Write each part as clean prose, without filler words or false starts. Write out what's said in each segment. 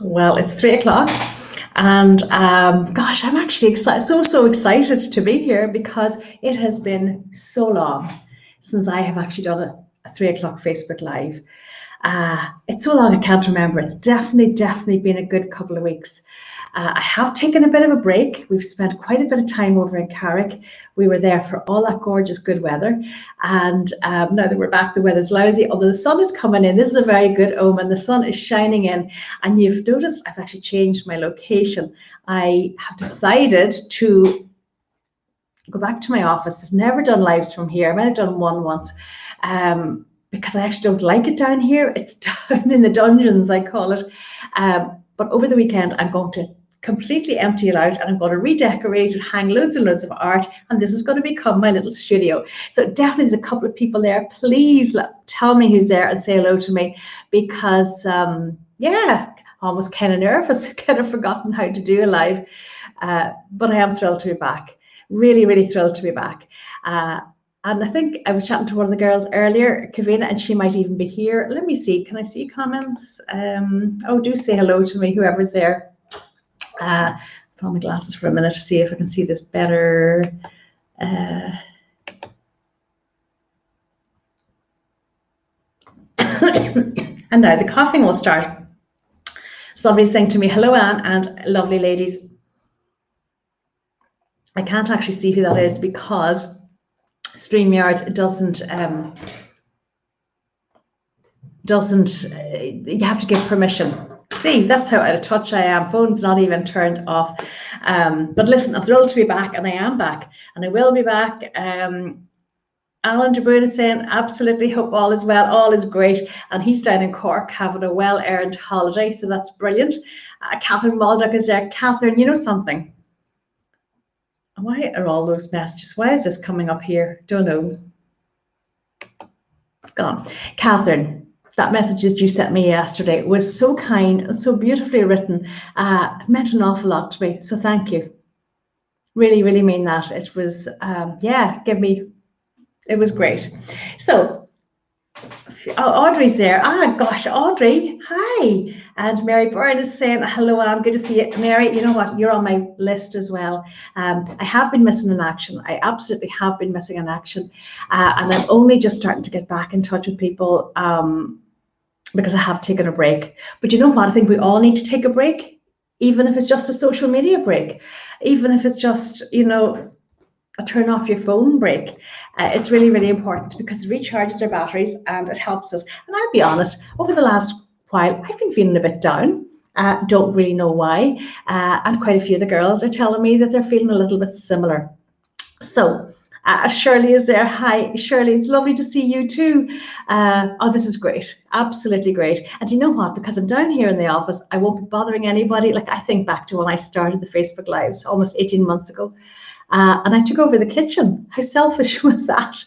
Well, it's 3 o'clock, and gosh, I'm actually excited, so excited to be here because it has been so long since I have actually done a 3 o'clock Facebook Live. It's so long I can't remember. It's definitely been a good couple of weeks. I have taken a bit of a break. We've spent quite a bit of time over in Carrick. We were there for all that gorgeous good weather. And now that we're back, the weather's lousy, although the sun is coming in. This is a very good omen. The sun is shining in. And you've noticed I've actually changed my location. I have decided to go back to my office. I've never done lives from here. I might have done one once. Because I actually don't like it down here. It's down in the dungeons, I call it. But over the weekend, I'm going to completely empty it out and I'm going to redecorate it, hang loads and loads of art, and this is going to become my little studio. So definitely there's a couple of people there. Please tell me who's there and say hello to me, because yeah, almost kind of nervous, kind of forgotten how to do a live, but I am thrilled to be back. Really thrilled to be back. And I think I was chatting to one of the girls earlier, Kavina, and she might even be here. Let me see. Can I see comments? Oh, do say hello to me, whoever's there. Put on my glasses for a minute to see if I can see this better. And now the coughing will start. Somebody's saying to me, hello, Anne, and lovely ladies. I can't actually see who that is because StreamYard doesn't, you have to give permission. See, that's how out of touch I am. Phone's not even turned off. But listen, I'm thrilled to be back, and I am back, and I will be back. Alan De Bruyne is saying, absolutely, hope all is well, all is great. And he's down in Cork having a well-earned holiday, so that's brilliant. Catherine Baldock is there. Catherine, you know something? Why are all those messages? Why is this coming up here? Don't know. Gone. Catherine, that message that you sent me yesterday was so kind and so beautifully written. It meant an awful lot to me. So thank you. Really mean that. It was, yeah, it was great. So Audrey's there. Gosh, Audrey, hi. And Mary Byrne is saying, hello, Anne, good to see you. Mary, you know what? You're on my list as well. I have been missing an action. I absolutely have been missing an action. And I'm only just starting to get back in touch with people because I have taken a break. But you know what? I think we all need to take a break, even if it's just a social media break, even if it's just, you know, a turn off your phone break. It's really important because it recharges our batteries and it helps us. And I'll be honest, over the last while, I've been feeling a bit down. Don't really know why. And quite a few of the girls are telling me that they're feeling a little bit similar. So Shirley is there. Hi, Shirley. It's lovely to see you too. Oh, this is great. Absolutely great. And you know what? Because I'm down here in the office, I won't be bothering anybody. Like I think back to when I started the Facebook Lives almost 18 months ago. And I took over the kitchen. How selfish was that?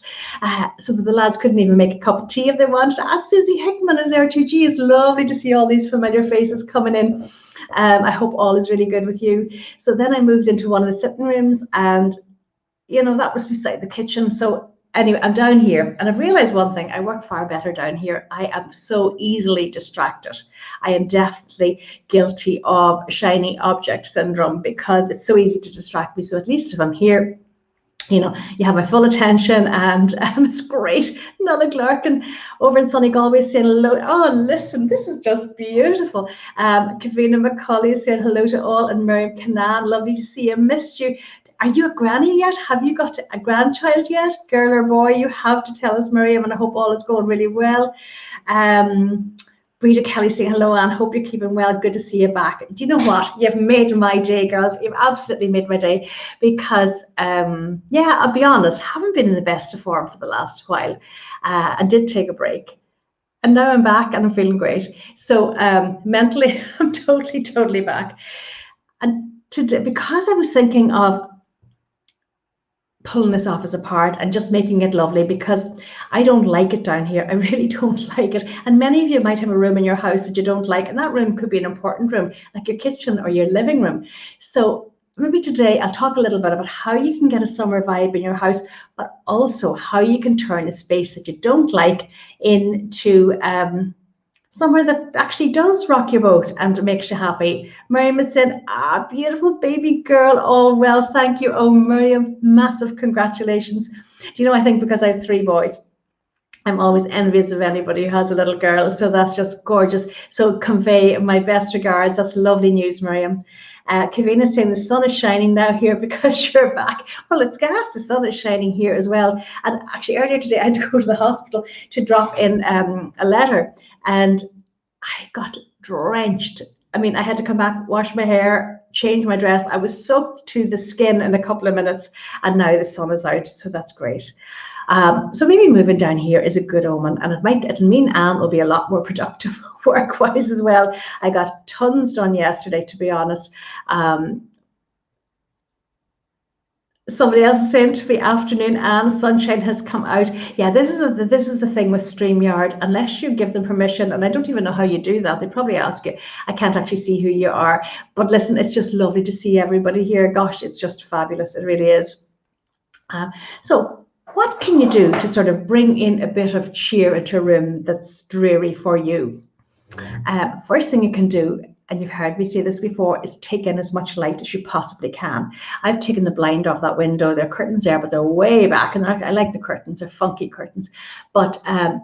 So that the lads couldn't even make a cup of tea if they wanted. Susie Hickman is there too. Gee, it's lovely to see all these familiar faces coming in. I hope all is really good with you. So then I moved into one of the sitting rooms, and you know, that was beside the kitchen. So anyway, I'm down here and I've realized one thing: I work far better down here. I am so easily distracted. I am definitely guilty of shiny object syndrome because it's so easy to distract me. So at least if I'm here, you know, you have my full attention, and it's great. Nella Glarkin over in sunny Galway saying hello. Oh, listen, this is just beautiful. Kavina McCauley is saying hello to all, and Miriam Canan, lovely to see you. Missed you. Are you a granny yet? Have you got a grandchild yet? Girl or boy? You have to tell us, Miriam, and I hope all is going really well. Breda Kelly saying hello, Anne. Hope you're keeping well. Good to see you back. Do you know what? You've made my day, girls. You've absolutely made my day because, yeah, I'll be honest, haven't been in the best of form for the last while and did take a break. And now I'm back and I'm feeling great. So mentally, I'm totally back. And today, because I was thinking of pulling this office apart and just making it lovely, because I don't like it down here. I really don't like it. And many of you might have a room in your house that you don't like, and that room could be an important room, like your kitchen or your living room. So maybe today I'll talk a little bit about how you can get a summer vibe in your house, but also how you can turn a space that you don't like into somewhere that actually does rock your boat and makes you happy. Miriam has said, beautiful baby girl. Oh, well, thank you. Oh, Miriam, massive congratulations. Do you know, I think because I have 3 boys, I'm always envious of anybody who has a little girl. So that's just gorgeous. So convey my best regards. That's lovely news, Miriam. Kavina's saying the sun is shining now here because you're back. Well, it's gas. The sun is shining here as well. And actually, earlier today, I had to go to the hospital to drop in a letter, and I got drenched. I mean, I had to come back, wash my hair, change my dress. I was soaked to the skin in a couple of minutes, and now the sun is out, so that's great. So maybe moving down here is a good omen, and it'll mean Anne will be a lot more productive work-wise as well. I got tons done yesterday, to be honest. Somebody else is saying to me, afternoon, Anne, sunshine has come out. Yeah, this is the thing with StreamYard. Unless you give them permission, and I don't even know how you do that. They probably ask you. I can't actually see who you are. But listen, it's just lovely to see everybody here. Gosh, it's just fabulous. It really is. So what can you do to sort of bring in a bit of cheer into a room that's dreary for you? First thing you can do, and you've heard me say this before, is take in as much light as you possibly can. I've taken the blind off that window. There are curtains there, but they're way back, and I like the curtains. They're funky curtains. But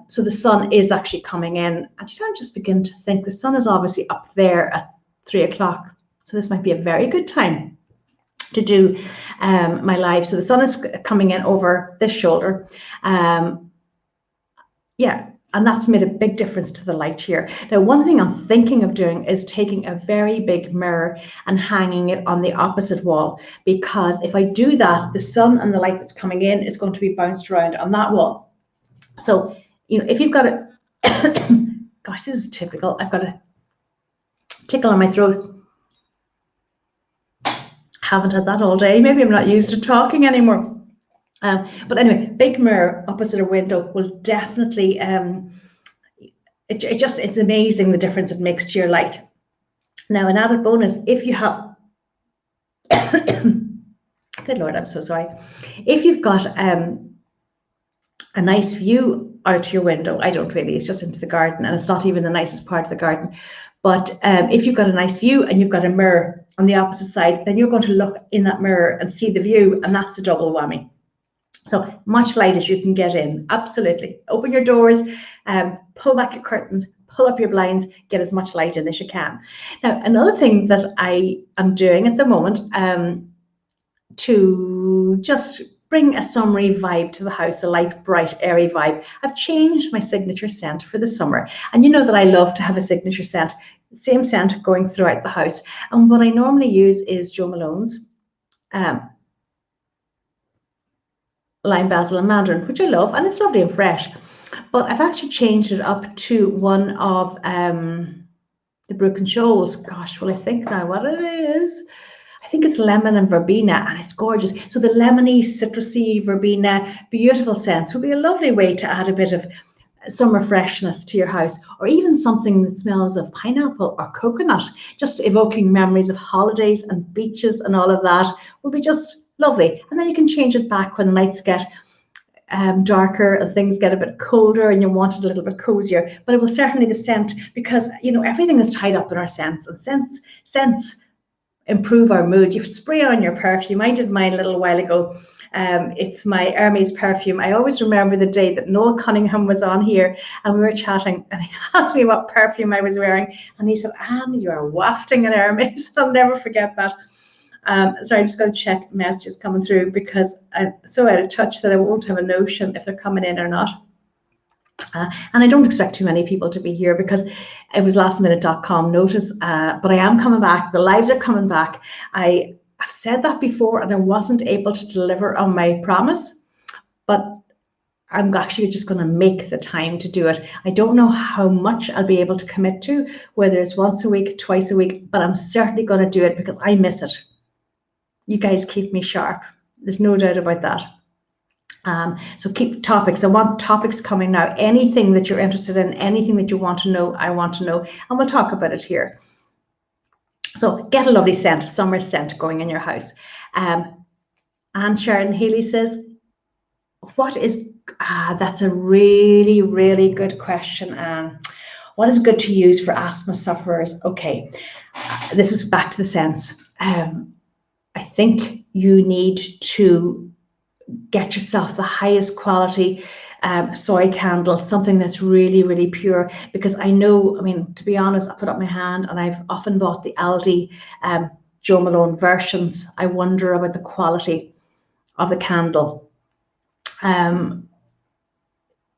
so the sun is actually coming in, and you don't just begin to think the sun is obviously up there at 3 o'clock. So this might be a very good time to do my live. So the sun is coming in over this shoulder. Yeah, and that's made a big difference to the light here. Now, one thing I'm thinking of doing is taking a very big mirror and hanging it on the opposite wall, because if I do that, the sun and the light that's coming in is going to be bounced around on that wall. So, you know, if you've got a, gosh, this is typical. I've got a tickle in my throat. Haven't had that all day. Maybe I'm not used to talking anymore. But anyway, big mirror opposite a window will definitely, it's amazing the difference it makes to your light. Now, an added bonus, if you have, good Lord, I'm so sorry. If you've got a nice view out your window, I don't really, it's just into the garden, and it's not even the nicest part of the garden. But if you've got a nice view and you've got a mirror on the opposite side, then you're going to look in that mirror and see the view, and that's a double whammy. So much light as you can get in, absolutely. Open your doors, pull back your curtains, pull up your blinds, get as much light in as you can. Now, another thing that I am doing at the moment to just bring a summery vibe to the house, a light, bright, airy vibe, I've changed my signature scent for the summer. And you know that I love to have a signature scent, same scent going throughout the house. And what I normally use is Jo Malone's lime, basil and mandarin, which I love, and it's lovely and fresh. But I've actually changed it up to one of the Brook & Shoals. Gosh, well, I think now what it is. I think it's lemon and verbena, and it's gorgeous. So the lemony, citrusy, verbena, beautiful scents would be a lovely way to add a bit of summer freshness to your house, or even something that smells of pineapple or coconut, just evoking memories of holidays and beaches and all of that would be just lovely. And then you can change it back when the nights get darker and things get a bit colder and you want it a little bit cozier. But it will certainly the scent, because you know everything is tied up in our scents, and scents improve our mood. You spray on your perfume. I did mine a little while ago. It's my Hermes perfume. I always remember the day that Noel Cunningham was on here and we were chatting, and he asked me what perfume I was wearing, and he said, Anne, you are wafting an Hermes. I'll never forget that. Sorry, I'm just going to check messages coming through, because I'm so out of touch that I won't have a notion if they're coming in or not. And I don't expect too many people to be here because it was lastminute.com notice, but I am coming back. The lives are coming back. I've said that before and I wasn't able to deliver on my promise, but I'm actually just going to make the time to do it. I don't know how much I'll be able to commit to, whether it's once a week, twice a week, but I'm certainly going to do it because I miss it. You guys keep me sharp. There's no doubt about that. So keep topics. I want topics coming now. Anything that you're interested in, anything that you want to know, I want to know, and we'll talk about it here. So get a lovely scent, summer scent going in your house. Anne Sharon Healy says, what is, that's a really, really good question, Anne. What is good to use for asthma sufferers? Okay, this is back to the scents. I think you need to get yourself the highest quality soy candle, something that's really, really pure, because I know, I mean, to be honest, I put up my hand and I've often bought the Aldi Joe Malone versions. I wonder about the quality of the candle.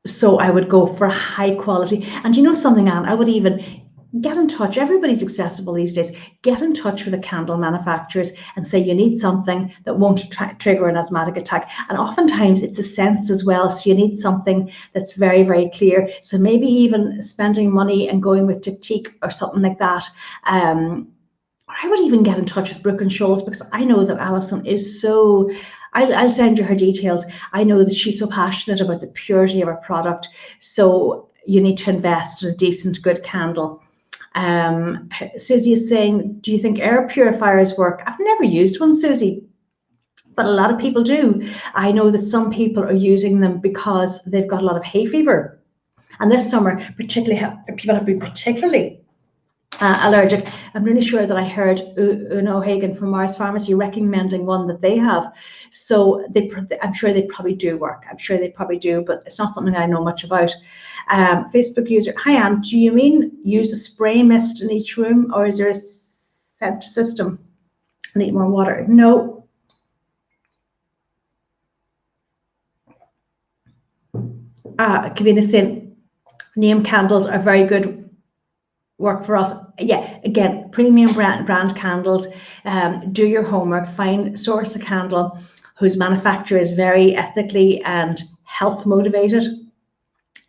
So I would go for high quality. And you know something, Anne, I would even get in touch. Everybody's accessible these days. Get in touch with the candle manufacturers and say you need something that won't trigger an asthmatic attack. And oftentimes it's a scent as well. So you need something that's very, very clear. So maybe even spending money and going with Diptyque or something like that. I would even get in touch with Brooke and Scholes, because I know that Alison is so, I'll send you her details. I know that she's so passionate about the purity of her product. So you need to invest in a decent, good candle. Susie is saying, do you think air purifiers work? I've never used one, Susie, but a lot of people do. I know that some people are using them because they've got a lot of hay fever. And this summer, particularly, people have been particularly allergic. I'm really sure that I heard Uno Hagen from Mars Pharmacy recommending one that they have. So I'm sure they probably do work. I'm sure they probably do, but it's not something I know much about. Facebook user, hi Anne, do you mean use a spray mist in each room, or is there a scent system? I need more water. No. Kavina saying, name candles are very good work for us. Yeah, again, premium brand candles. Do your homework, source a candle whose manufacturer is very ethically and health motivated,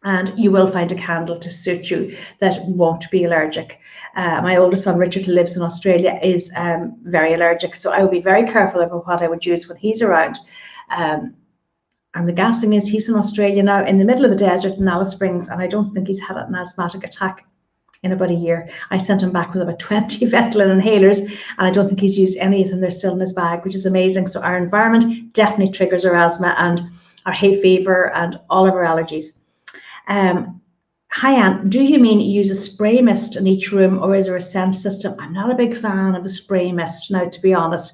and you will find a candle to suit you that won't be allergic. My oldest son, Richard, who lives in Australia, is very allergic, so I would be very careful about what I would use when he's around. And the gas thing is, he's in Australia now, in the middle of the desert in Alice Springs, and I don't think he's had an asthmatic attack in about a year. I sent him back with about 20 Ventolin inhalers, and I don't think he's used any of them. They're still in his bag, which is amazing. So our environment definitely triggers our asthma and our hay fever and all of our allergies. Hi Anne, do you mean use a spray mist in each room, or is there a scent system? I'm not a big fan of the spray mist now, to be honest.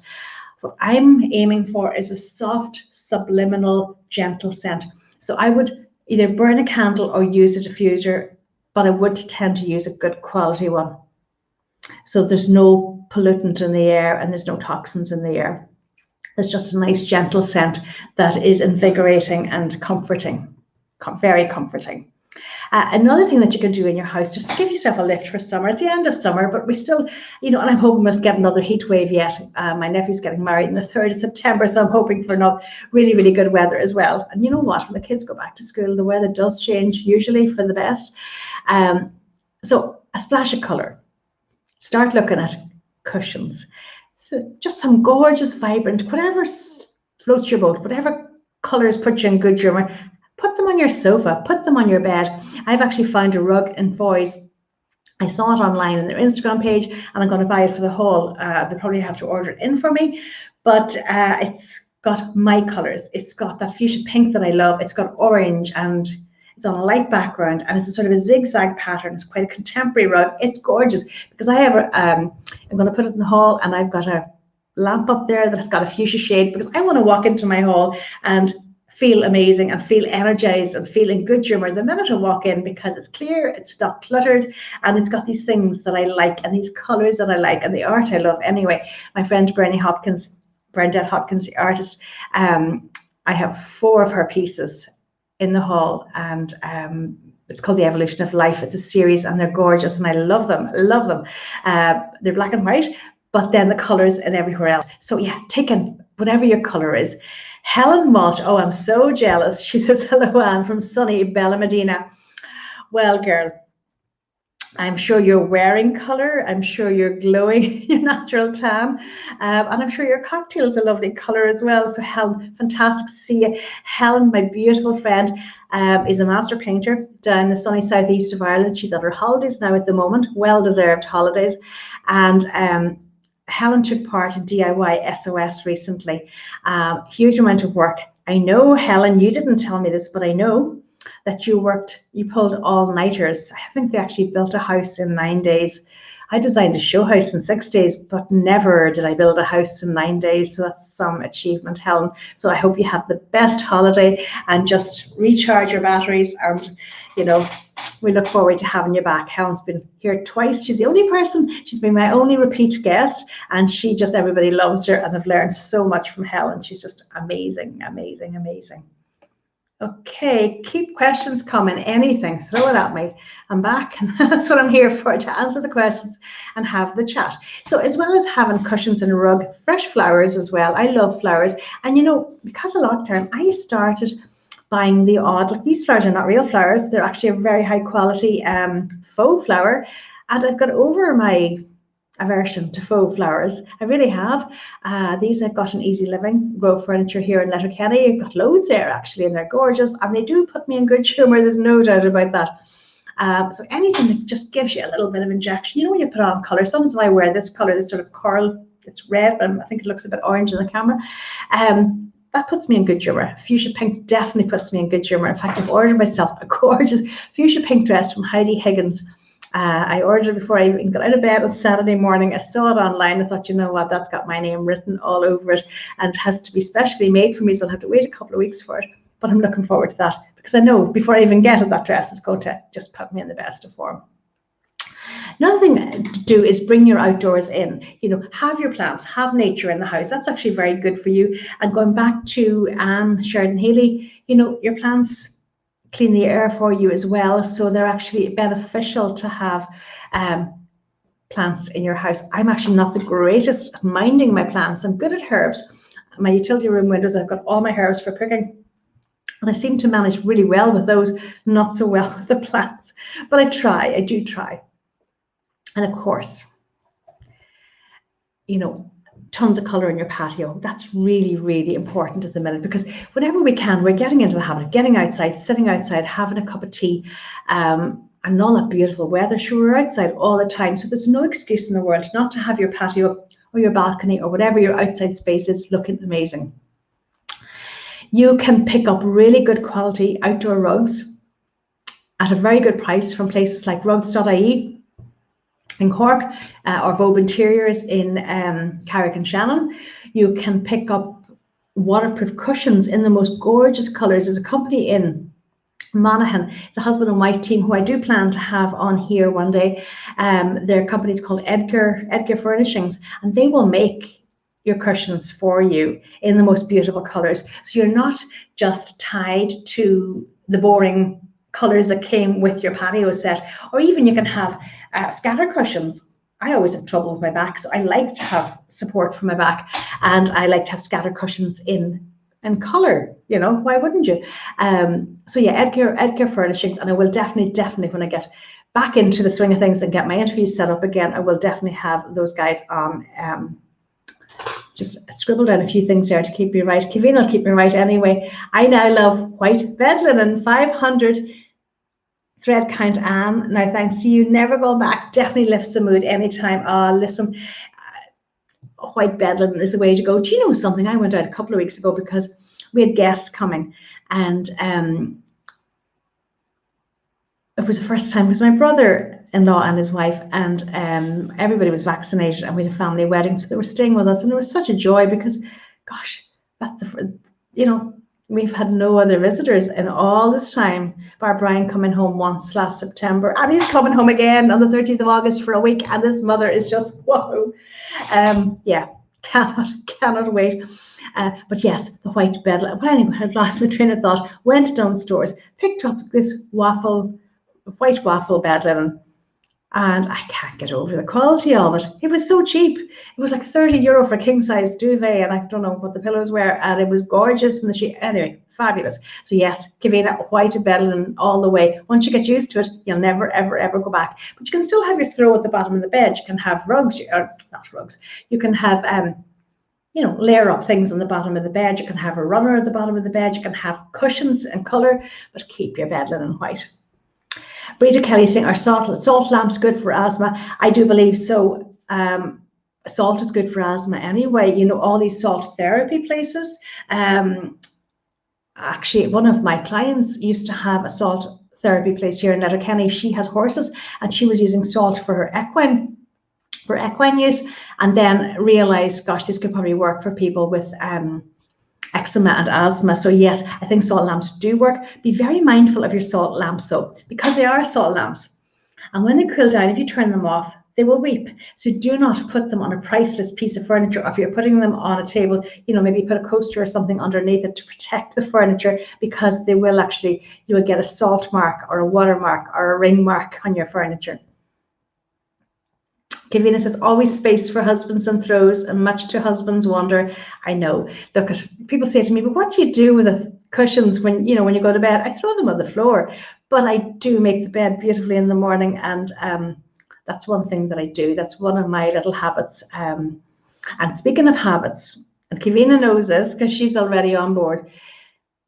What I'm aiming for is a soft, subliminal, gentle scent. So I would either burn a candle or use a diffuser, but I would tend to use a good quality one. So there's no pollutant in the air and there's no toxins in the air. There's just a nice gentle scent that is invigorating and comforting, very comforting. Another thing that you can do in your house, just to give yourself a lift for summer. It's the end of summer, but we still, you know, and I'm hoping we'll get another heat wave yet. My nephew's getting married on the 3rd of September, so I'm hoping for really, really good weather as well. And you know what? When the kids go back to school, the weather does change, usually for the best. So a splash of colour. Start looking at cushions. So just some gorgeous, vibrant, whatever floats your boat, whatever colours put you in good humour. Put them on your sofa, put them on your bed. I've actually found a rug in Foy's. I saw it online on their Instagram page, and I'm going to buy it for the haul. They probably have to order it in for me, but it's got my colours. It's got that fuchsia pink that I love. It's got orange, and it's on a light background, and it's a sort of a zigzag pattern. It's quite a contemporary rug. It's gorgeous, because I have I'm going to put it in the hall, and I've got a lamp up there that's got a fuchsia shade, because I want to walk into my hall and feel amazing and feel energized and feel in good humor the minute I walk in, because it's clear, it's not cluttered, and it's got these things that I like and these colors that I like and the art I love. Anyway, my friend Bernadette Hopkins, the artist, I have 4 of her pieces in the hall, and it's called The Evolution of Life. It's a series, and they're gorgeous, and I love them. They're black and white, but then the colors and everywhere else. So yeah, take in whatever your color is. Helen Mott, oh, I'm so jealous. She says, hello, Anne, from sunny Bella Medina. Well, girl, I'm sure you're wearing colour. I'm sure you're glowing, your natural tan. And I'm sure your cocktail is a lovely colour as well. So Helen, fantastic to see you. Helen, my beautiful friend, is a master painter down in the sunny southeast of Ireland. She's at her holidays now at the moment, well-deserved holidays. And Helen took part in DIY SOS recently. Huge amount of work. I know, Helen, you didn't tell me this, but I know that you pulled all-nighters. I think they actually built a house in 9 days. I designed a show house in 6 days, but never did I build a house in 9 days. So that's some achievement, Helen. So I hope you have the best holiday and just recharge your batteries. And, you know, we look forward to having you back. Helen's been here twice. She's the only person, she's been my only repeat guest, and everybody loves her, and I've learned so much from Helen. She's just amazing, amazing, amazing. Okay, keep questions coming, anything, throw it at me. I'm back, and that's what I'm here for, to answer the questions and have the chat. So as well as having cushions and a rug, fresh flowers as well. I love flowers. And you know, because of lockdown, I started buying the odd, like these flowers are not real flowers, they're actually a very high quality faux flower. And I've got over my aversion to faux flowers. I really have. These I've got in Easy Living, Grow Furniture here in Letterkenny. I've got loads there actually, and they're gorgeous, and they do put me in good humour, there's no doubt about that. So anything that just gives you a little bit of injection, you know, when you put on colour, sometimes I wear this colour, this sort of coral, it's red, but I think it looks a bit orange in the camera. That puts me in good humour. Fuchsia pink definitely puts me in good humour. In fact, I've ordered myself a gorgeous fuchsia pink dress from Heidi Higgins. I ordered it before I even got out of bed on Saturday morning. I saw it online. I thought, you know what, that's got my name written all over it, and it has to be specially made for me, so I'll have to wait a couple of weeks for it. But I'm looking forward to that, because I know before I even get it, that dress is going to just put me in the best of form. Another thing to do is bring your outdoors in. You know, have your plants, have nature in the house. That's actually very good for you. And going back to Anne Sheridan Healy, you know, your plants clean the air for you as well, so they're actually beneficial to have plants in your house. I'm actually not the greatest at minding my plants. I'm good at herbs. My utility room windows, I've got all my herbs for cooking, and I seem to manage really well with those, not so well with the plants, but I do try. And of course, you know, tons of colour in your patio. That's really, really important at the minute, because whenever we can, we're getting into the habit of getting outside, sitting outside, having a cup of tea, and all that beautiful weather. Sure, we're outside all the time, so there's no excuse in the world not to have your patio or your balcony or whatever your outside space is looking amazing. You can pick up really good quality outdoor rugs at a very good price from places like rugs.ie in Cork, or Vobe Interiors in Carrick and Shannon. You can pick up waterproof cushions in the most gorgeous colours. There's a company in Monaghan, it's a husband and wife team who I do plan to have on here one day. Their company is called Edgar Furnishings, and they will make your cushions for you in the most beautiful colours. So you're not just tied to the boring colours that came with your patio set, or even you can have scatter cushions. I always have trouble with my back, so I like to have support for my back, and I like to have scatter cushions in colour. You know, why wouldn't you? So yeah, Edgar Furnishings, and I will definitely when I get back into the swing of things and get my interviews set up again, I will definitely have those guys on. Just scribble down a few things there to keep me right. Kevin will keep me right anyway. I now love white bed linen, 500 thread count, Anne. Now, thanks to you, never going back. Definitely lifts the mood anytime. Listen, white bed linen is the way to go. Do you know something? I went out a couple of weeks ago because we had guests coming, and it was the first time. It was my brother-in-law and his wife, and everybody was vaccinated, and we had a family wedding, so they were staying with us, and it was such a joy because, gosh, that's you know, we've had no other visitors in all this time. Bar Brian coming home once last September, and he's coming home again on the 30th of August for a week, and his mother is just whoa. Yeah, cannot wait. But yes, the white bed. But anyway, I'd lost my train of thought. Went down stores, picked up this white waffle bed linen, and I can't get over the quality of it. It was so cheap. It was like €30 for a king size duvet, and I don't know what the pillows were, and it was gorgeous. And the sheet, anyway, fabulous. So yes, Kavina, white bed linen all the way. Once you get used to it, you'll never ever go back. But you can still have your throw at the bottom of the bed. You can have rugs, or not rugs. You can have you know, layer up things on the bottom of the bed. You can have a runner at the bottom of the bed. You can have cushions and colour, but keep your bed linen white. Breda Kelly saying, are salt lamps good for asthma? I do believe so. Salt is good for asthma anyway. You know, all these salt therapy places, actually, one of my clients used to have a salt therapy place here in Letterkenny. She has horses, and she was using salt for her equine use, and then realized, gosh, this could probably work for people with eczema and asthma. So yes, I think salt lamps do work. Be very mindful of your salt lamps though, because they are salt lamps. And when they cool down, if you turn them off, they will weep. So do not put them on a priceless piece of furniture. Or if you're putting them on a table, maybe put a coaster or something underneath it to protect the furniture, because they will actually, you will get a salt mark or a water mark or a ring mark on your furniture. Kavina says, always space for husbands and throws, and much to husbands' wonder. I know. Look, people say to me, but what do you do with the cushions when you go to bed? I throw them on the floor, but I do make the bed beautifully in the morning, and that's one thing that I do. That's one of my little habits. And speaking of habits, and Kavina knows this because she's already on board,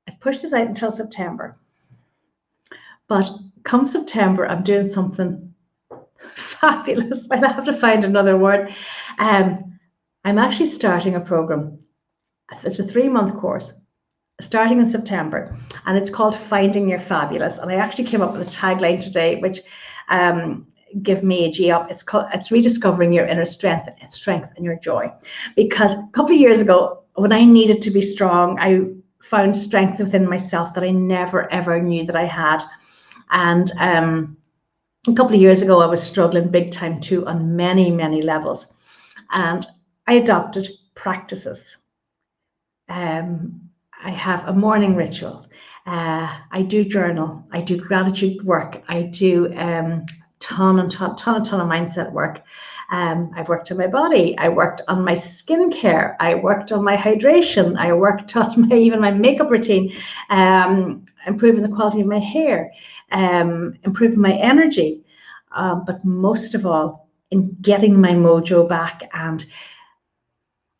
I've pushed this out until September. But come September, I'm doing something fabulous. I'll have to find another word. I'm actually starting a program. It's a 3-month course starting in September, and it's called Finding Your Fabulous. And I actually came up with a tagline today, which give me a G up. It's rediscovering your inner strength and your joy. Because a couple of years ago, when I needed to be strong, I found strength within myself that I never ever knew that I had. And a couple of years ago, I was struggling big time too on many, many levels. And I adopted practices. I have a morning ritual. I do journal. I do gratitude work. I do ton of mindset work. I've worked on my body. I worked on my skincare. I worked on my hydration. I worked on even my makeup routine, improving the quality of my hair, improving my energy, but most of all, in getting my mojo back and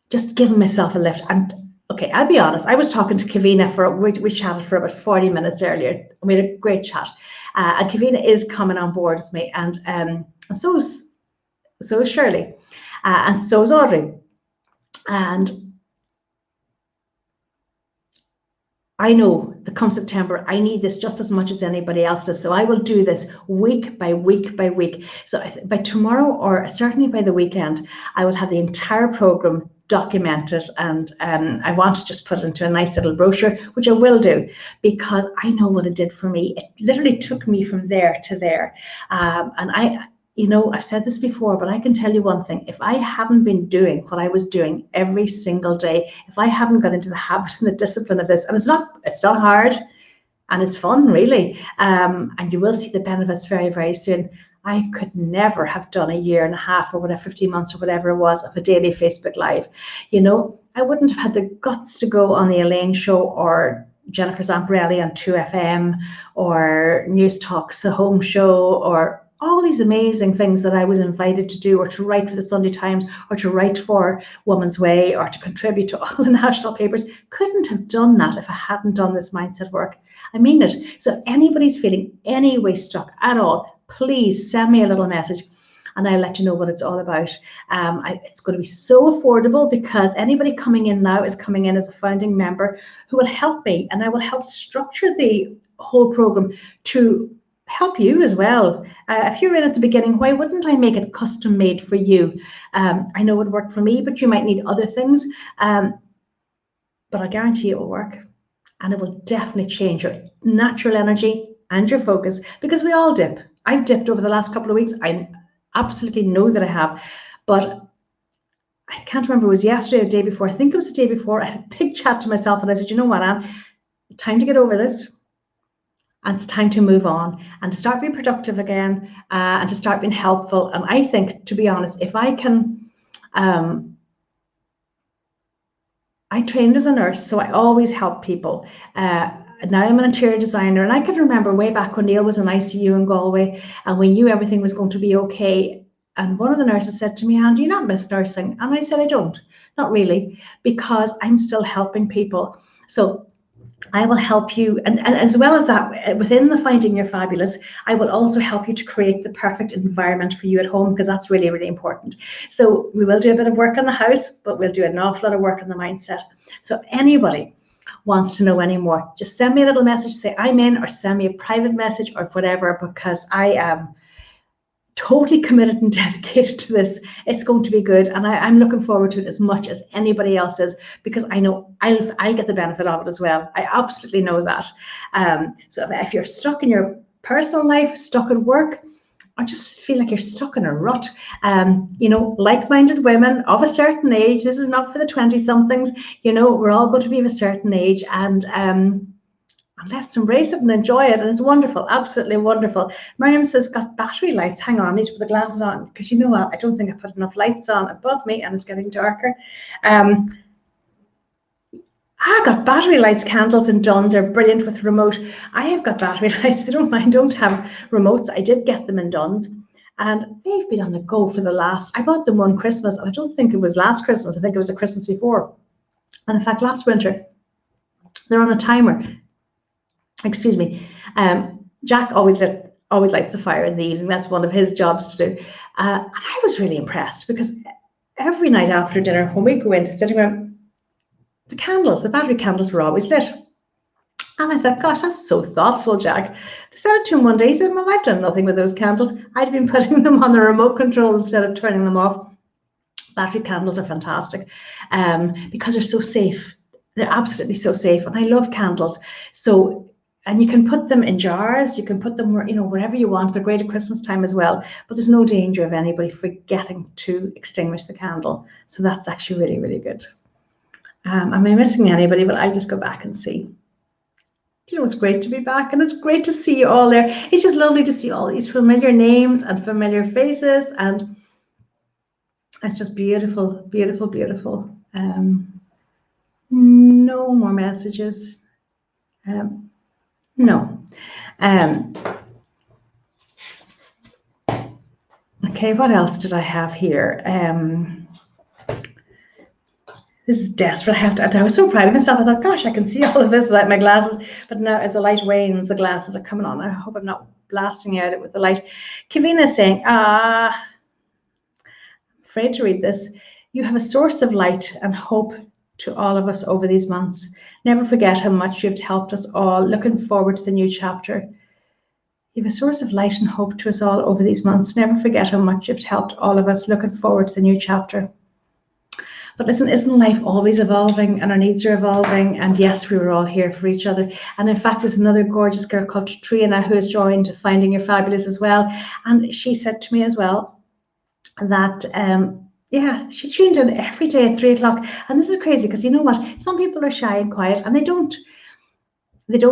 just giving myself a lift. And okay, I'll be honest, I was talking to Kavina we chatted for about 40 minutes earlier. We had a great chat. And Kavina is coming on board with me, and so is Shirley, and so is Audrey. And I know that come September, I need this just as much as anybody else does. So I will do this week by week by week. So by tomorrow, or certainly by the weekend, I will have the entire program documented, and I want to just put it into a nice little brochure, which I will do, because I know what it did for me. It literally took me from there to there. And I've said this before, but I can tell you one thing. If I hadn't been doing what I was doing every single day, if I haven't got into the habit and the discipline of this, and it's not hard, and it's fun, really, and you will see the benefits very, very soon. I could never have done 1.5 years or whatever, 15 months or whatever it was, of a daily Facebook Live. I wouldn't have had the guts to go on the Elaine Show or Jennifer Zamparelli on 2FM or News Talks, the Home Show, or all these amazing things that I was invited to do, or to write for the Sunday Times, or to write for Woman's Way, or to contribute to all the national papers. Couldn't have done that if I hadn't done this mindset work. I mean it. So if anybody's feeling any way stuck at all, please send me a little message, and I'll let you know what it's all about. It's going to be so affordable, because anybody coming in now is coming in as a founding member who will help me, and I will help structure the whole program to help you as well. If you're in at the beginning, why wouldn't I make it custom made for you? I know it would work for me, but you might need other things. But I guarantee it will work, and it will definitely change your natural energy and your focus, because we all dip. I've dipped over the last couple of weeks. I absolutely know that I have, but I can't remember, it was yesterday or the day before. I think it was the day before. I had a big chat to myself, and I said, you know what, Anne, time to get over this. And it's time to move on and to start being productive again, and to start being helpful. And I think, to be honest, if I can, I trained as a nurse, so I always help people. Now I'm an interior designer, and I can remember way back when Neil was in ICU in Galway, and we knew everything was going to be okay. And one of the nurses said to me, Anne, do you not miss nursing? And I said, I don't, not really, because I'm still helping people. So I will help you, and as well as that, within the Finding Your Fabulous, I will also help you to create the perfect environment for you at home, because that's really, really important. So we will do a bit of work on the house, but we'll do an awful lot of work on the mindset. So anybody wants to know any more, just send me a little message, say I'm in, or send me a private message or whatever, because I am totally committed and dedicated to this. It's going to be good, and I'm looking forward to it as much as anybody else is, because I know I'll get the benefit of it as well. I absolutely know that. So if you're stuck in your personal life, stuck at work, I just feel like you're stuck in a rut. Like-minded women of a certain age, this is not for the 20-somethings, we're all going to be of a certain age, and let's embrace it and enjoy it. And it's wonderful, absolutely wonderful. Miriam says, got battery lights. Hang on, I need to put the glasses on, because you know what? I don't think I put enough lights on above me, and it's getting darker. Got battery lights. Candles and Dunn's are brilliant with remote. I have got battery lights. I don't have remotes. I did get them in Dunn's, and they've been on the go for the last, I bought them one Christmas, and I don't think it was last Christmas. I think it was a Christmas before. And in fact, last winter, they're on a timer. Excuse me. Jack always lights the fire in the evening. That's one of his jobs to do. I was really impressed, because every night after dinner, when we go into sitting room, the battery candles were always lit. And I thought, gosh, that's so thoughtful, Jack. I said it to him one day. He said, well, I've done nothing with those candles. I'd been putting them on the remote control instead of turning them off. Battery candles are fantastic, because they're so safe. They're absolutely so safe. And I love candles. And you can put them in jars. You can put them wherever you want. They're great at Christmas time as well. But there's no danger of anybody forgetting to extinguish the candle. So that's actually really, really good. Am I missing anybody? But I'll just go back and see. It's great to be back, and it's great to see you all there. It's just lovely to see all these familiar names and familiar faces, and it's just beautiful, beautiful, beautiful. No more messages. No. Okay, what else did I have here? This is desperate. I was so proud of myself. I thought, gosh, I can see all of this without my glasses. But now, as the light wanes, the glasses are coming on. I hope I'm not blasting out it with the light. Kavina is saying, I'm afraid to read this. You have a source of light and hope to all of us over these months. Never forget how much you've helped us all. Looking forward to the new chapter. You have a source of light and hope to us all over these months. Never forget how much you've helped all of us. Looking forward to the new chapter. But listen, isn't life always evolving, and our needs are evolving? And yes, we were all here for each other. And in fact, there's another gorgeous girl called Trina who has joined Finding Your Fabulous as well. And she said to me as well that, she tuned in every day at 3 o'clock. And this is crazy, because you know what? Some people are shy and quiet, and they don't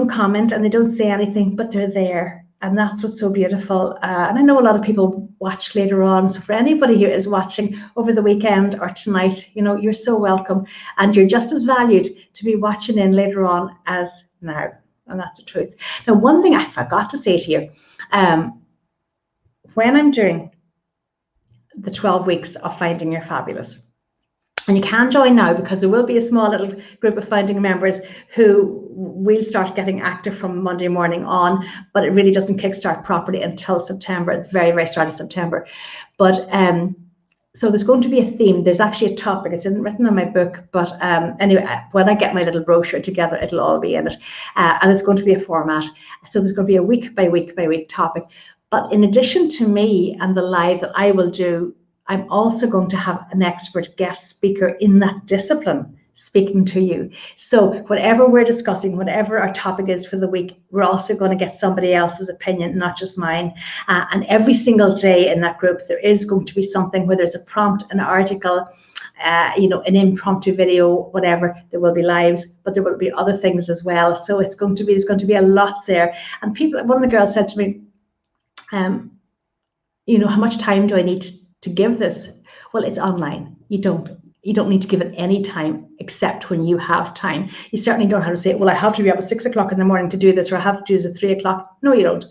comment and they don't say anything, but they're there. And that's what's so beautiful. And I know a lot of people watch later on. So for anybody who is watching over the weekend or tonight, you're so welcome. And you're just as valued to be watching in later on as now. And that's the truth. Now, one thing I forgot to say to you, when I'm doing the 12 weeks of Finding Your Fabulous, and you can join now, because there will be a small little group of Finding members who will start getting active from Monday morning on, but it really doesn't kickstart properly until September, at the very, very start of September. But so there's going to be a theme. There's actually a topic. It's written in my book, but anyway, when I get my little brochure together, it'll all be in it. And it's going to be a format. So there's going to be a week by week by week topic. But in addition to me and the live that I will do, I'm also going to have an expert guest speaker in that discipline speaking to you. So whatever we're discussing, whatever our topic is for the week, we're also going to get somebody else's opinion, not just mine. And every single day in that group, there is going to be something, whether it's a prompt, an article, an impromptu video, whatever. There will be lives, but there will be other things as well. So there's going to be a lot there. And one of the girls said to me, how much time do I need to give this? Well, it's online. You don't need to give it any time except when you have time. You certainly don't have to say, well, I have to be up at 6 o'clock in the morning to do this, or I have to do this at 3 o'clock. No, you don't.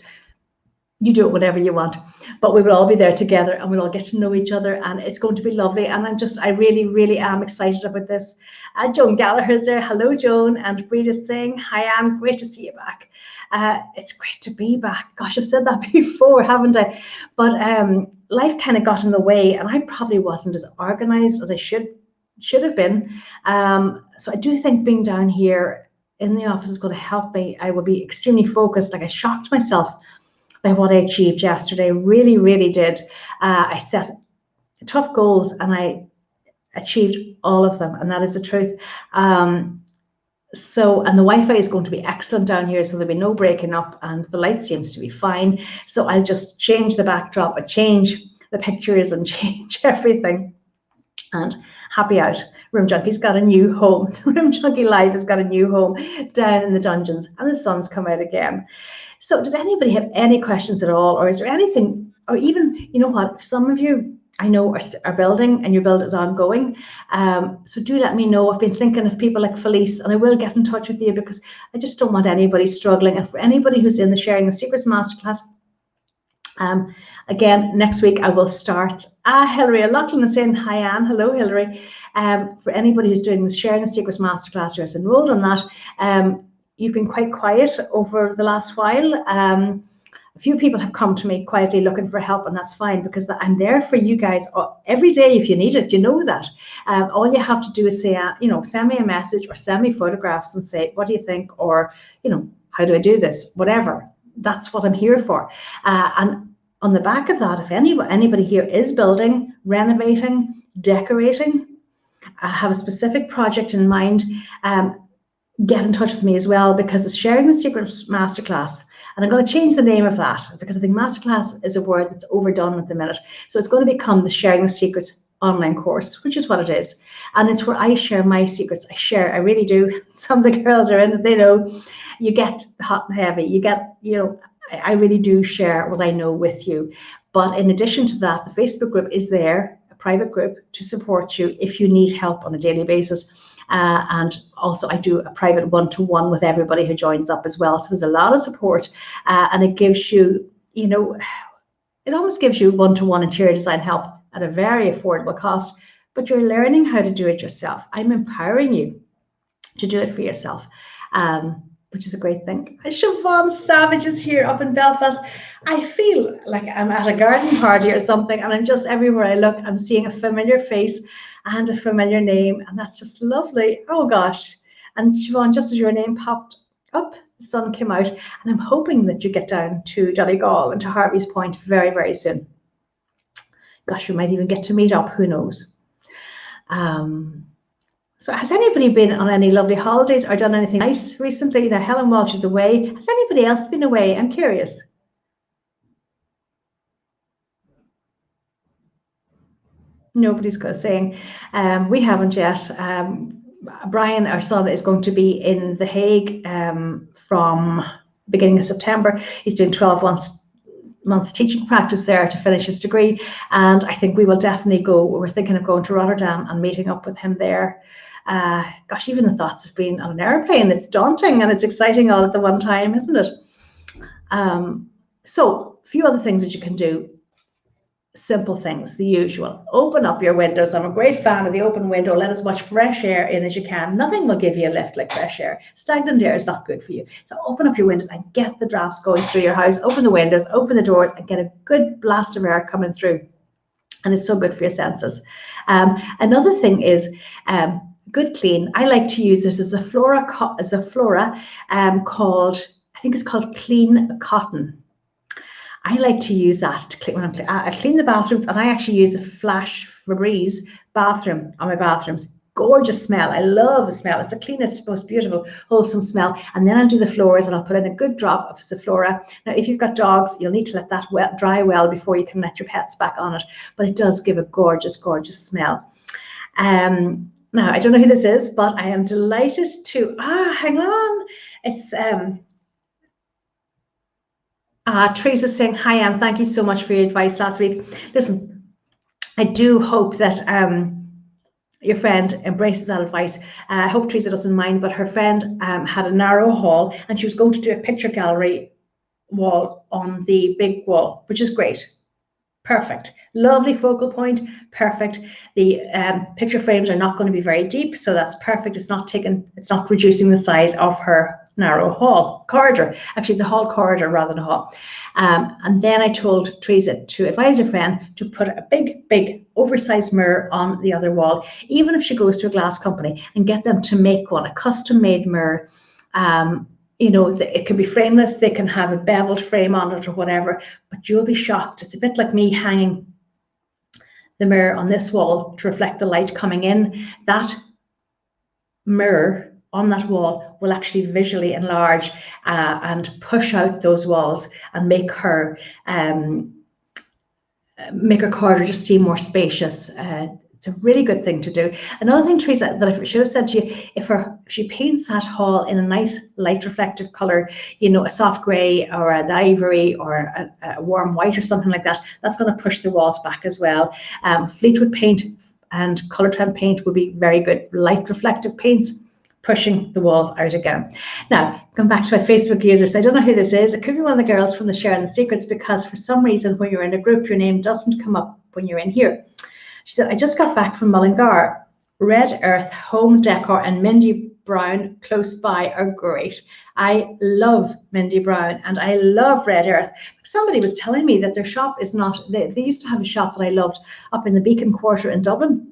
You do it whenever you want. But we will all be there together, and we'll all get to know each other, and it's going to be lovely. And I really, really am excited about this. Joan Gallagher's there. Hello, Joan. And Breda's saying, hi, Anne. Great to see you back. It's great to be back. Gosh, I've said that before, haven't I? But life kind of got in the way, and I probably wasn't as organized as I should have been. So I do think being down here in the office is going to help me. I will be extremely focused. Like, I shocked myself by what I achieved yesterday. Really, really did. I set tough goals and I achieved all of them, and that is the truth. And the Wi-Fi is going to be excellent down here, so there'll be no breaking up, and the light seems to be fine. So I'll just change the backdrop and change the pictures and change everything. And happy out. Room Junkie's got a new home. Room Junkie Live has got a new home down in the dungeons, and the sun's come out again. So does anybody have any questions at all? Or is there anything, or even, you know what, some of you I know are building and your build is ongoing. So do let me know. I've been thinking of people like Felice, and I will get in touch with you because I just don't want anybody struggling. And for anybody who's in the Sharing the Secrets Masterclass, again, next week I will start. Hilary O'Loughlin is saying, hi Anne. Hello, Hilary. For anybody who's doing the Sharing the Secrets Masterclass or is enrolled on that, you've been quite quiet over the last while. A few people have come to me quietly looking for help, and that's fine because I'm there for you guys every day if you need it. You know that. All you have to do is say, send me a message or send me photographs and say, what do you think? Or, how do I do this? Whatever. That's what I'm here for. And on the back of that, if anybody here is building, renovating, decorating, have a specific project in mind, get in touch with me as well, because it's Sharing the Secrets Masterclass. And I'm going to change the name of that because I think masterclass is a word that's overdone at the minute. So it's going to become the Sharing the Secrets online course, which is what it is. And it's where I share my secrets. I really do. Some of the girls are in it, they know. You get hot and heavy. You get, I really do share what I know with you. But in addition to that, the Facebook group is there, a private group to support you if you need help on a daily basis. And also I do a private one-to-one with everybody who joins up as well. So there's a lot of support, and it gives you, it almost gives you one-to-one interior design help at a very affordable cost, but you're learning how to do it yourself. I'm empowering you to do it for yourself, which is a great thing. Siobhan Savage is here up in Belfast. I feel like I'm at a garden party or something, and I'm just everywhere I look, I'm seeing a familiar face and a familiar name, and that's just lovely. Oh gosh. And Siobhan, just as your name popped up, the sun came out, and I'm hoping that you get down to Donegal and to Harvey's Point very, very soon. Gosh, we might even get to meet up, who knows. So has anybody been on any lovely holidays or done anything nice recently? Now, Helen Walsh is away. Has anybody else been away? I'm curious. Nobody's saying. We haven't yet. Brian, our son, is going to be in The Hague from beginning of September. He's doing 12 months teaching practice there to finish his degree, and I think we will definitely go. We're thinking of going to Rotterdam and meeting up with him there. Gosh, even the thoughts of being on an airplane, it's daunting and it's exciting all at the one time, isn't it? So a few other things that you can do. Simple things, the usual. Open up your windows. I'm a great fan of the open window. Let as much fresh air in as you can. Nothing will give you a lift like fresh air. Stagnant air is not good for you. So open up your windows and get the drafts going through your house. Open the windows, open the doors, and get a good blast of air coming through. And it's so good for your senses. Another thing is good clean. I like to use this as a flora called, I think it's called Clean Cotton. I like to use that to clean when I clean the bathrooms, and I actually use a Flash Febreze bathroom on my bathrooms. Gorgeous smell. I love the smell. It's the cleanest, most beautiful, wholesome smell. And then I'll do the floors, and I'll put in a good drop of Sephora. Now, if you've got dogs, you'll need to let that dry well before you can let your pets back on it. But it does give a gorgeous, gorgeous smell. Now, I don't know who this is, but I am delighted to, hang on. It's, Teresa's saying, hi, Anne, thank you so much for your advice last week. Listen, I do hope that your friend embraces that advice. I hope Teresa doesn't mind, but her friend had a narrow hall, and she was going to do a picture gallery wall on the big wall, which is great. Perfect. Lovely focal point. Perfect. The picture frames are not going to be very deep, so that's perfect. It's not reducing the size of her narrow hall corridor. Actually, it's a hall corridor rather than a hall. And then I told Teresa to advise her friend to put a big oversized mirror on the other wall, even if she goes to a glass company, and get them to make one, a custom made mirror. You know, it can be frameless, they can have a beveled frame on it or whatever, but you'll be shocked. It's a bit like me hanging the mirror on this wall to reflect the light coming in. That mirror on that wall will actually visually enlarge and push out those walls and make her corridor just seem more spacious. It's a really good thing to do. Another thing, Teresa, that I should have said to you, if she paints that hall in a nice light reflective colour, you know, a soft grey or an ivory or a warm white or something like that, that's going to push the walls back as well. Fleetwood paint and Colourtrend paint would be very good. Light reflective paints, pushing the walls out again. Now, come back to my Facebook users. I don't know who this is. It could be one of the girls from the Sharing the Secrets, because for some reason when you're in a group, your name doesn't come up when you're in here. She said, I just got back from Mullingar. Red Earth, Home Decor and Mindy Brown close by are great. I love Mindy Brown and I love Red Earth. Somebody was telling me that their shop is not, they used to have a shop that I loved up in the Beacon Quarter in Dublin,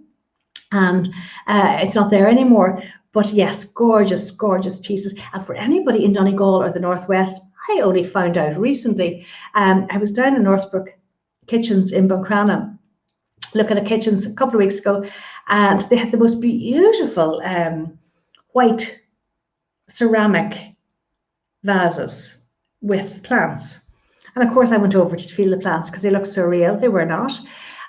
and it's not there anymore. But yes, gorgeous, gorgeous pieces. And for anybody in Donegal or the Northwest, I only found out recently. I was down in Northbrook Kitchens in Buncrana looking at kitchens a couple of weeks ago, and they had the most beautiful white ceramic vases with plants. And of course I went over to feel the plants because they looked so real. They were not.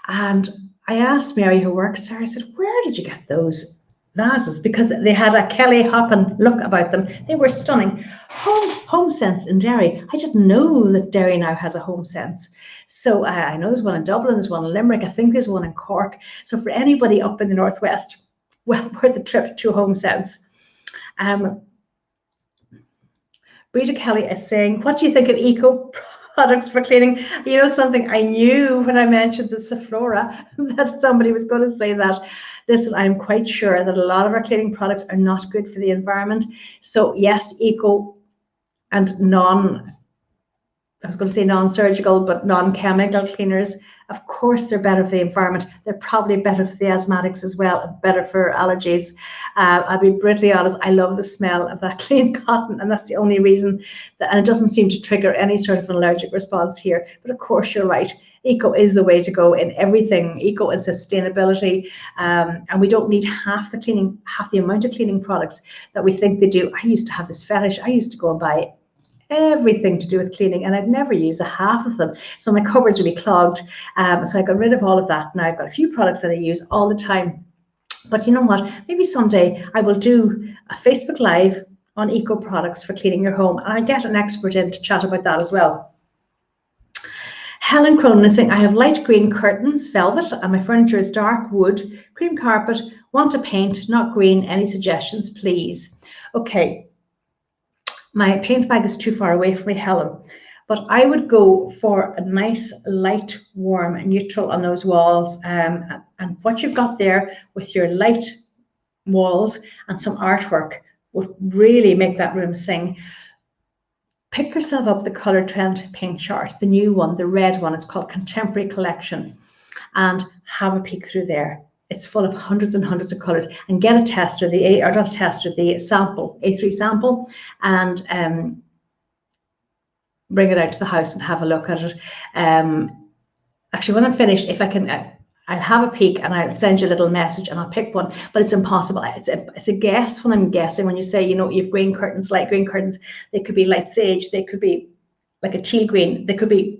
And I asked Mary, who works there, I said, where did you get those vases? Because they had a Kelly Hoppin look about them. They were stunning. Home Sense in Derry. I didn't know that Derry now has a Home Sense. So I know there's one in Dublin, there's one in Limerick, I think there's one in Cork. So for anybody up in the Northwest, well worth a trip to Home Sense. Brita Kelly is saying, what do you think of eco products for cleaning? You know something, I knew when I mentioned the Sephora that somebody was going to say that. Listen, I'm quite sure that a lot of our cleaning products are not good for the environment. So yes, eco and I was going to say non-surgical, but non-chemical cleaners, of course they're better for the environment. They're probably better for the asthmatics as well, and better for allergies. I'll be brutally honest, I love the smell of that clean cotton, and that's the only reason that, and it doesn't seem to trigger any sort of an allergic response here. But of course you're right, eco is the way to go in everything, eco and sustainability, and we don't need half the amount of cleaning products that we think they do. I used to have this fetish. I used to go and buy everything to do with cleaning, and I'd never use a half of them, so my cupboards would be clogged. So I got rid of all of that. Now I've got a few products that I use all the time, but you know what, maybe someday I will do a Facebook Live on eco products for cleaning your home, and I'll get an expert in to chat about that as well. Helen Cronin is saying, I have light green curtains, velvet, and my furniture is dark wood, cream carpet, want to paint, not green. Any suggestions, please? Okay. My paint bag is too far away from me, Helen, but I would go for a nice light, warm, neutral on those walls. And what you've got there with your light walls and some artwork would really make that room sing. Pick yourself up the Colourtrend paint chart, the new one, the red one. It's called Contemporary Collection, and have a peek through there. It's full of hundreds and hundreds of colours, and get a tester, the sample, A3 sample, and bring it out to the house and have a look at it. Actually, when I'm finished, if I can, I'll have a peek and I'll send you a little message and I'll pick one, but it's impossible. It's a guess when I'm guessing. When you say, you know, you've green curtains, light green curtains, they could be light sage, they could be like a teal green, they could be,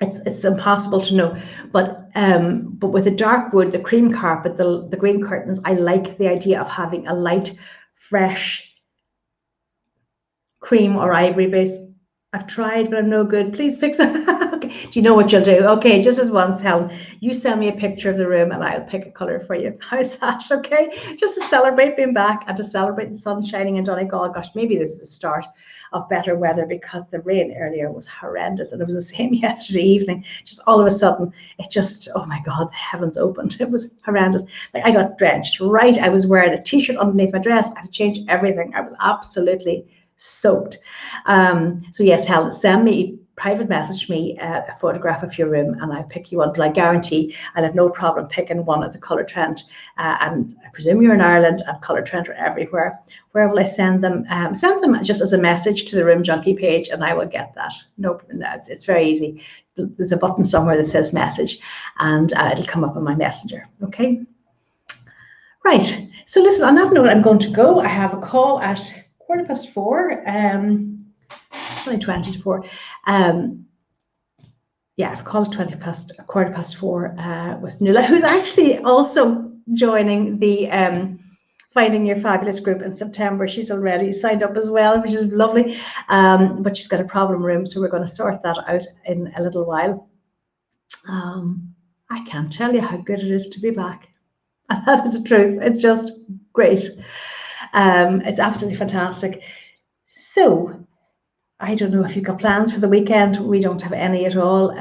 it's impossible to know, but with the dark wood, the cream carpet, the green curtains, I like the idea of having a light, fresh cream or ivory base. I've tried, but I'm no good. Please fix it. Okay. Do you know what you'll do? Okay, just as once, Helen, you send me a picture of the room and I'll pick a colour for you. How's that? Okay, just to celebrate being back and to celebrate the sun shining in Donegal. Gosh, maybe this is the start of better weather, because the rain earlier was horrendous, and it was the same yesterday evening. Just all of a sudden, it just, oh my God, the heavens opened. It was horrendous. Like, I got drenched, right? I was wearing a t-shirt underneath my dress. I had to change everything. I was absolutely soaked. So yes, Helen, send me private message me a photograph of your room and I'll pick you one. But I guarantee I'll have no problem picking one at the Colour Trend. And I presume you're in Ireland and Colour Trend are everywhere. Where will I send them? Send them just as a message to the Room Junkie page and I will get that. No, it's very easy. There's a button somewhere that says message and it'll come up on my messenger. Okay. Right. So listen, on that note, I'm going to go. I have a call at 4:15. It's only 20 to 4. Yeah, I've called 4:15 with Nuala, who's actually also joining the Finding Your Fabulous group in September. She's already signed up as well, which is lovely. But she's got a problem room, so we're going to sort that out in a little while. I can't tell you how good it is to be back. And that is the truth. It's just great. It's absolutely fantastic. So I don't know if you've got plans for the weekend. We don't have any at all,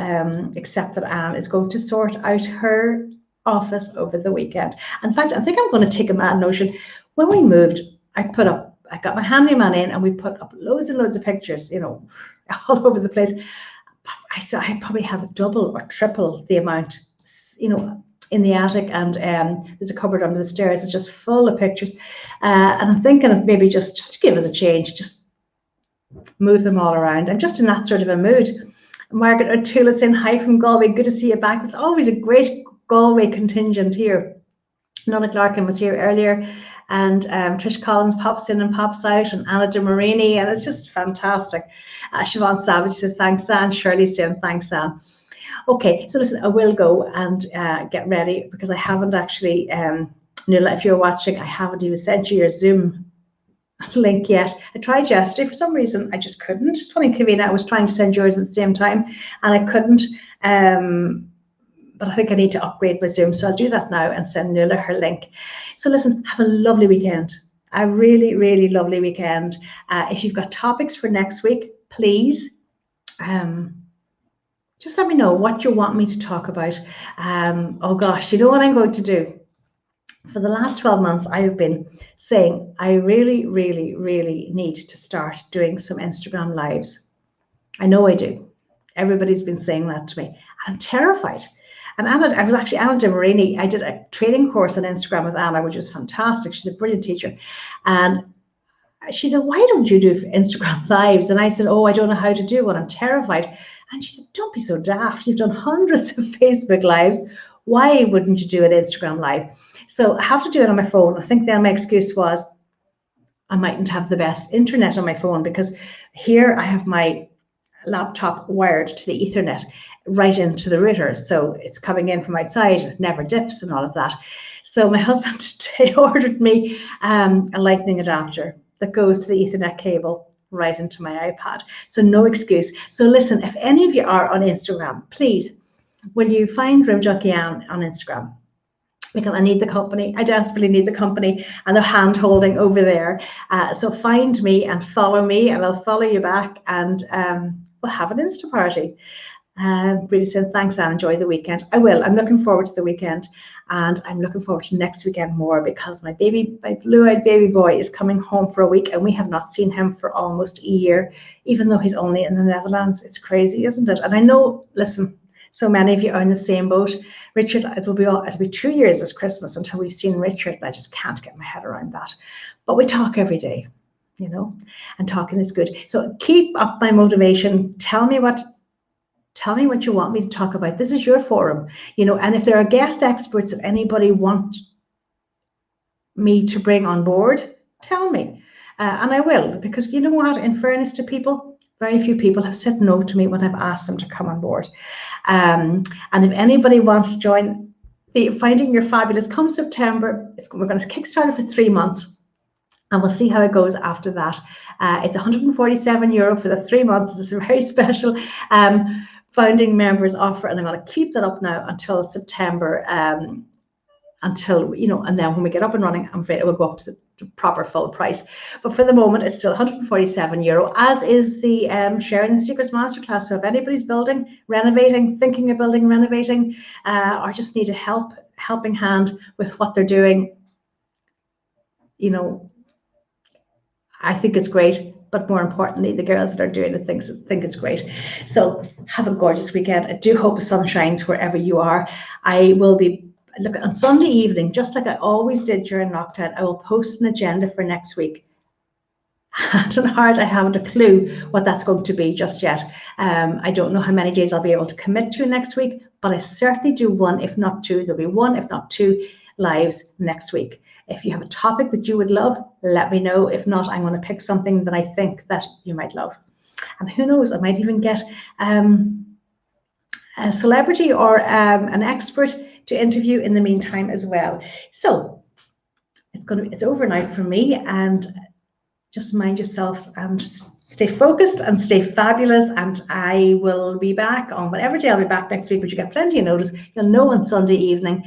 except that Anne is going to sort out her office over the weekend. In fact, I think I'm going to take a mad notion. When we moved, I got my handyman in and we put up loads and loads of pictures, you know, all over the place. I probably have double or triple the amount, you know, in the attic, and there's a cupboard under the stairs. It's just full of pictures. And I'm thinking of maybe just to give us a change, just move them all around. I'm just in that sort of a mood. Margaret O'Toole is saying hi from Galway. Good to see you back. It's always a great Galway contingent here. Nonna Clarkin was here earlier, and Trish Collins pops in and pops out, and Anna De Marini, and it's just fantastic. Siobhan Savage says thanks, Anne. Shirley saying thanks, Anne. Okay, so listen, I will go and get ready because I haven't actually, Nuala, if you're watching, I haven't even sent you your Zoom link yet. I tried yesterday. For some reason, I just couldn't. It's funny, Kavina, I was trying to send yours at the same time and I couldn't. But I think I need to upgrade my Zoom. So I'll do that now and send Nuala her link. So listen, have a lovely weekend. A really, really lovely weekend. If you've got topics for next week, please, just let me know what you want me to talk about. Oh gosh, you know what I'm going to do? For the last 12 months, I have been saying I really, really, really need to start doing some Instagram lives. I know I do. Everybody's been saying that to me. I'm terrified. And Anna De Marini. I did a training course on Instagram with Anna, which was fantastic. She's a brilliant teacher. And she said, why don't you do Instagram lives? And I said, oh, I don't know how to do one. I'm terrified. And she said, don't be so daft. You've done hundreds of Facebook lives. Why wouldn't you do an Instagram live? So I have to do it on my phone. I think then my excuse was I mightn't have the best internet on my phone because here I have my laptop wired to the Ethernet right into the router. So it's coming in from outside. It never dips and all of that. So my husband today ordered me a lightning adapter that goes to the Ethernet cable right into my iPad. So no excuse. So listen, if any of you are on Instagram, please, will you find Room Junkie Anne on Instagram? Because I need the company. I desperately need the company and the hand holding over there. So find me and follow me and I'll follow you back and we'll have an Insta party. Really said, thanks, Anne. Enjoy the weekend. I will. I'm looking forward to the weekend and I'm looking forward to next weekend more because my blue-eyed baby boy is coming home for a week and we have not seen him for almost a year, even though he's only in the Netherlands. It's crazy, isn't it? And I know, listen, so many of you are in the same boat. Richard, it'll be 2 years this Christmas until we've seen Richard and I just can't get my head around that. But we talk every day, you know, and talking is good. So keep up my motivation. Tell me what you want me to talk about. This is your forum, you know, and if there are guest experts that anybody want me to bring on board, tell me. And I will, because you know what, in fairness to people, very few people have said no to me when I've asked them to come on board. And if anybody wants to join the Finding Your Fabulous come September, we're going to kickstart it for 3 months. And we'll see how it goes after that. It's €147 for the 3 months. It's a very special founding members offer, and I'm going to keep that up now until September, until, you know, and then when we get up and running, I'm afraid it will go up to the proper full price. But for the moment, it's still €147, as is the Sharing the Secrets Masterclass. So if anybody's building, renovating, thinking of building, renovating, or just need a helping hand with what they're doing, you know, I think it's great. but more importantly, the girls that are doing it think it's great. So have a gorgeous weekend. I do hope the sun shines wherever you are. I will be, look, on Sunday evening, just like I always did during lockdown, I will post an agenda for next week. Hand on heart, I haven't a clue what that's going to be just yet. I don't know how many days I'll be able to commit to next week, but I certainly do one, if not two. There'll be one, if not two lives next week. If you have a topic that you would love, let me know. If not, I'm going to pick something that I think that you might love. And who knows, I might even get a celebrity or an expert to interview in the meantime as well. So it's overnight for me, and just mind yourselves and stay focused and stay fabulous. And I will be back on whatever day I'll be back next week, but you get plenty of notice. You'll know on Sunday evening.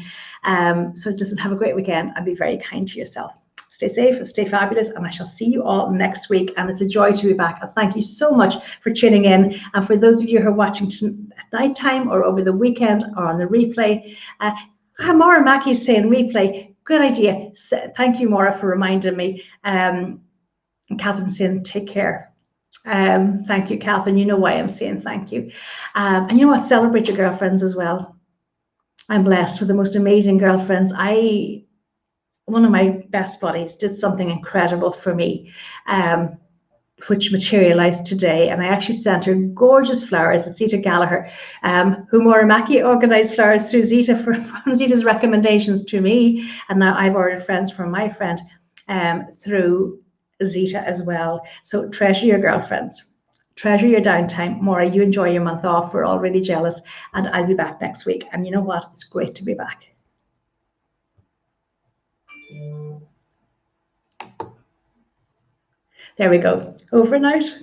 So just have a great weekend and be very kind to yourself. Stay safe, stay fabulous, and I shall see you all next week. And it's a joy to be back. And thank you so much for tuning in. And for those of you who are watching at night time or over the weekend or on the replay, Maura Mackey's saying replay. Good idea. Thank you, Maura, for reminding me. And Catherine saying, take care. Thank you, Catherine. You know why I'm saying thank you. And you know what? Celebrate your girlfriends as well. I'm blessed with the most amazing girlfriends. One of my best buddies did something incredible for me, which materialized today. And I actually sent her gorgeous flowers. It's Zita Gallagher, who Maura Mackey organized flowers through Zita from Zita's recommendations to me. And now I've ordered friends from my friend through Zita as well. So treasure your girlfriends, treasure your downtime. Maura, you enjoy your month off. We're all really jealous, and I'll be back next week. And you know what? It's great to be back. There we go. Over and out.